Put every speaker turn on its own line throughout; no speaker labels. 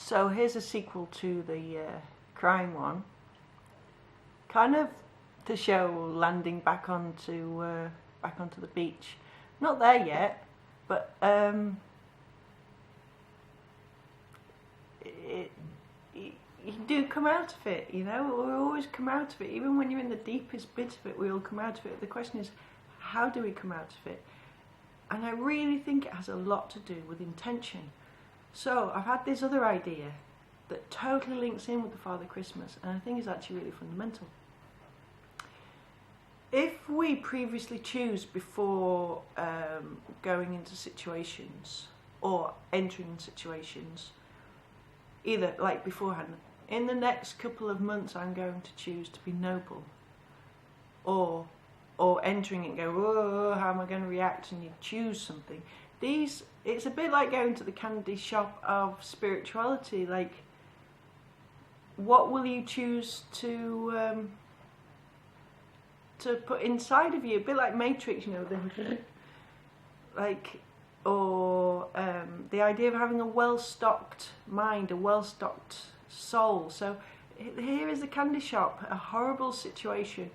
So here's a sequel to the crying one, kind of to show landing back onto the beach. Not there yet, but you do come out of it, you know. We always come out of it, even when you're in the deepest bit of it. We all come out of it. The question is, how do we come out of it? And I really think it has a lot to do with intention. So I've had this other idea that totally links in with the Father Christmas, and I think is actually really fundamental. If we previously choose before going into situations or entering situations, either like beforehand, in the next couple of months I'm going to choose to be noble, or entering it and go, oh, how am I going to react, and you choose something. It's a bit like going to the candy shop of spirituality. Like, what will you choose to put inside of you? A bit like Matrix, you know, or the idea of having a well-stocked mind, a well-stocked soul. So here is the candy shop, a horrible situation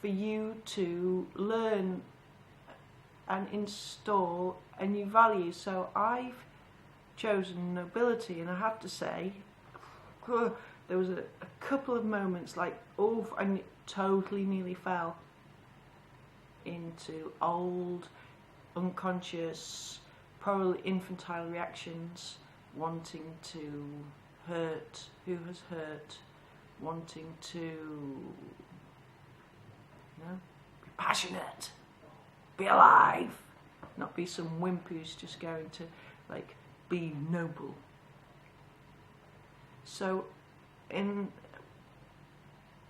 for you to learn and install a new value. So I've chosen nobility, and I have to say, there was a couple of moments like, oh, I totally nearly fell into old, unconscious, probably infantile reactions, wanting to hurt who has hurt, wanting to, you know, be passionate, be alive, not be some wimp who's just going to, like, be noble. So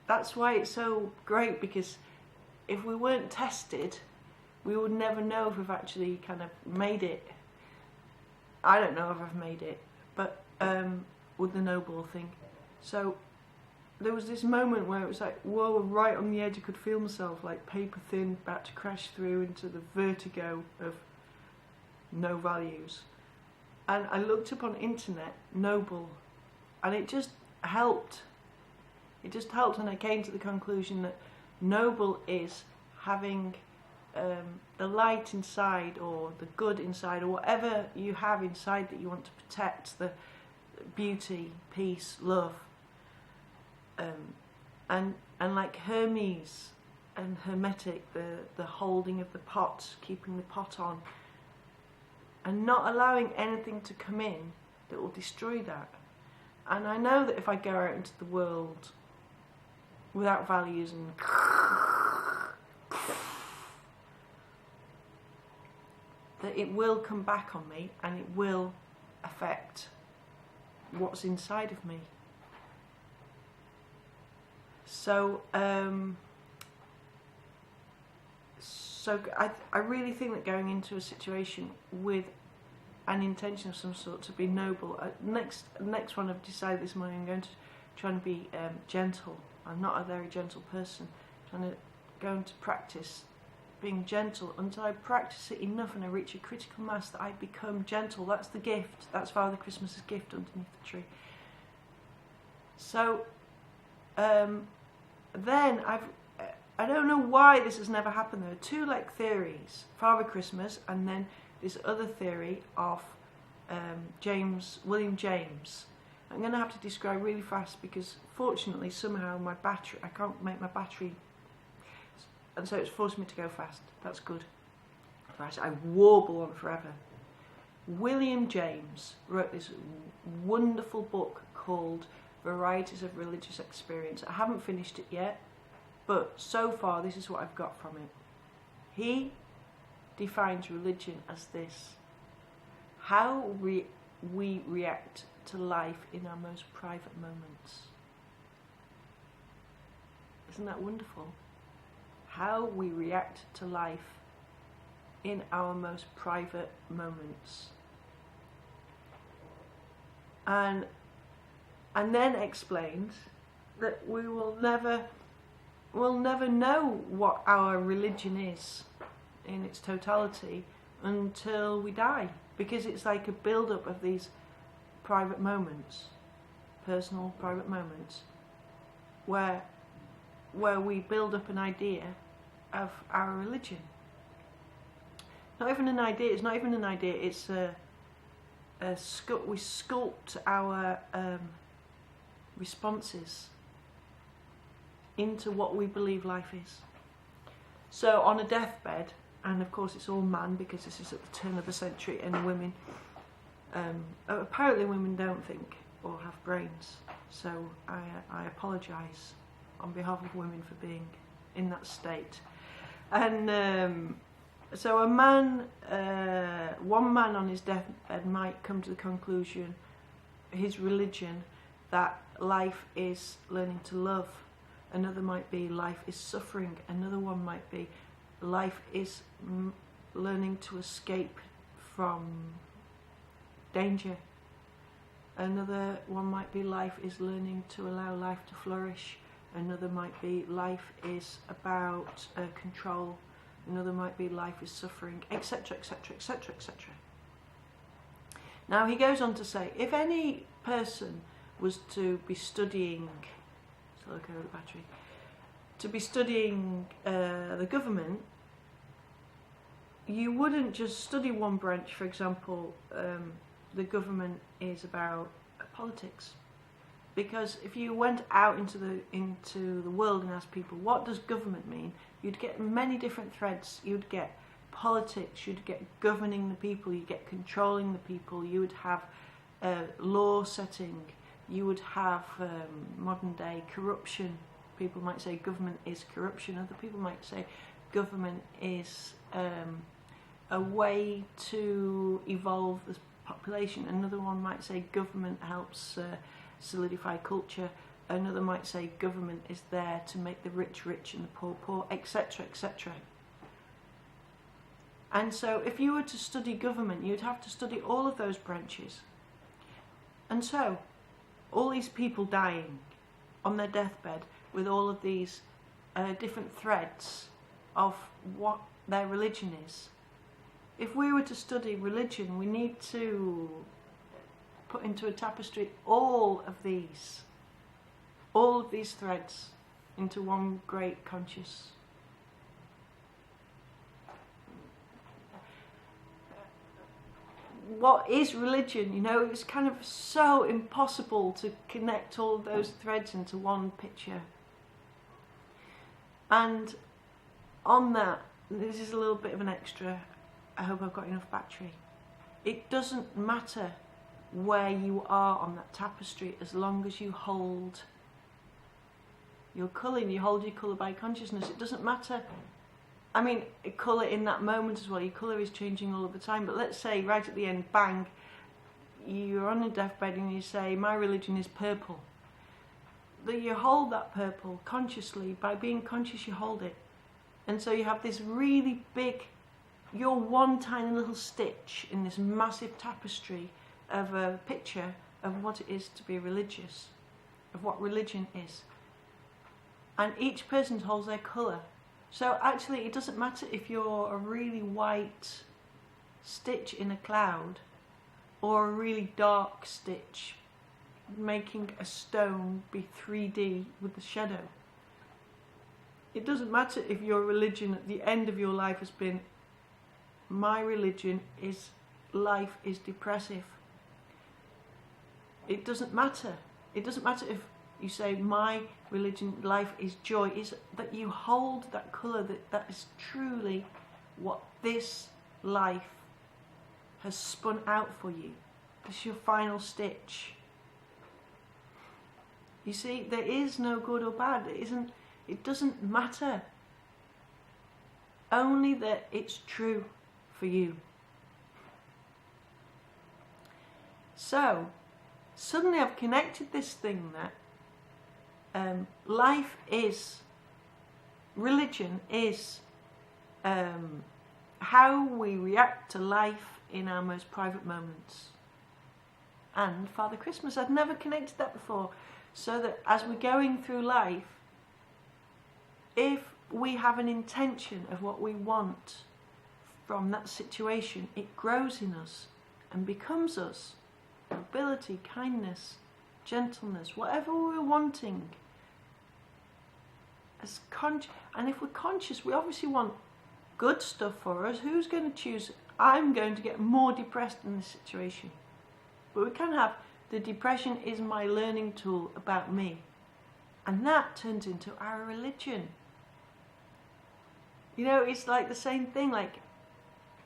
that's why it's so great, because if we weren't tested, we would never know if we've actually kind of made it. I don't know if I've made it, but with the noble thing. So there was this moment where it was like, whoa, right on the edge. I could feel myself like paper thin, about to crash through into the vertigo of no values. And I looked up on internet, noble, and it just helped. It just helped, and I came to the conclusion that noble is having the light inside, or the good inside, or whatever you have inside that you want to protect, the beauty, peace, love, and like Hermes and Hermetic, the holding of the pot, keeping the pot on, and not allowing anything to come in that will destroy that. And I know that if I go out into the world without values and that it will come back on me, and it will affect what's inside of me. So I really think that going into a situation with an intention of some sort to be noble. Next one I've decided this morning, I'm going to try and be gentle. I'm not a very gentle person. I'm going to practice being gentle until I practice it enough and I reach a critical mass that I become gentle. That's the gift. That's Father Christmas's gift underneath the tree. So then I don't know why this has never happened. There are two theories: Father Christmas, and then this other theory of William James. I'm going to have to describe really fast, because fortunately somehow I can't make my battery, and so it's forced me to go fast. That's good. Otherwise I warble on forever. William James wrote this wonderful book called Varieties of Religious Experience. I haven't finished it yet, but so far this is what I've got from it. He defines religion as this: how we react to life in our most private moments. Isn't that wonderful? How we react to life in our most private moments. And then explains that we'll never know what our religion is in its totality until we die, because it's like a build-up of these private moments, personal private moments, where we build up an idea of our religion. Not even an idea. It's not even an idea. It's we sculpt our responses into what we believe life is. So on a deathbed, and of course it's all man because this is at the turn of the century, and women, apparently women don't think or have brains. So I apologise on behalf of women for being in that state. And so a man, one man on his deathbed might come to the conclusion, his religion, that life is learning to love. Another might be life is suffering. Another one might be life is learning to escape from danger. Another one might be life is learning to allow life to flourish. Another might be life is about control. Another might be life is suffering, etc, etc, etc, etc. Now he goes on to say, if any person was to be studying, so look over the battery, to be studying the government, you wouldn't just study one branch. For example, the government is about politics, because if you went out into the world and asked people what does government mean, you'd get many different threads. You'd get politics, you'd get governing the people, you'd get controlling the people, you would have law setting, you would have modern day corruption. People might say government is corruption. Other people might say government is a way to evolve the population. Another one might say government helps solidify culture. Another might say government is there to make the rich rich and the poor poor, etc, etc. And so if you were to study government, you'd have to study all of those branches. And so all these people dying on their deathbed with all of these different threads of what their religion is. If we were to study religion, we need to put into a tapestry all of these threads into one great conscious. What is religion? You know, it's kind of so impossible to connect all those threads into one picture. And on that, this is a little bit of an extra. I hope I've got enough battery. It doesn't matter where you are on that tapestry as long as you hold your colour, you hold your colour by consciousness. It doesn't matter. I mean, colour in that moment as well. Your colour is changing all of the time. But let's say right at the end, bang, you're on a deathbed and you say, my religion is purple. That you hold that purple consciously. By being conscious, you hold it. And so you have this really big, you're one tiny little stitch in this massive tapestry of a picture of what it is to be religious, of what religion is. And each person holds their colour. So actually it doesn't matter if you're a really white stitch in a cloud or a really dark stitch making a stone be 3D with the shadow. It doesn't matter if your religion at the end of your life has been, my religion is life is depressive. It doesn't matter. It doesn't matter if you say my religion, life is joy. Is that you hold that colour, that is truly what this life has spun out for you. This is your final stitch. You see, there is no good or bad. It doesn't matter. Only that it's true for you. So suddenly I've connected this thing that life is, religion is how we react to life in our most private moments. And Father Christmas, I'd never connected that before. So that as we're going through life, if we have an intention of what we want from that situation, it grows in us and becomes us. nobility, kindness, gentleness, whatever we're wanting. And if we're conscious, we obviously want good stuff for us. Who's going to choose, I'm going to get more depressed in this situation? But we can have, the depression is my learning tool about me. And that turns into our religion. You know, it's like the same thing. Like,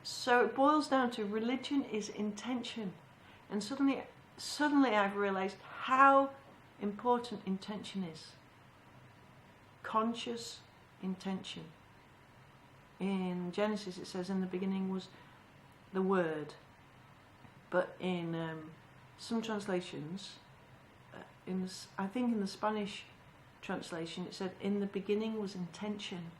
so it boils down to religion is intention. And suddenly I've realized how important intention is. Conscious intention. In Genesis it says in the beginning was the Word. But in some translations, I think in the Spanish translation it said in the beginning was intention.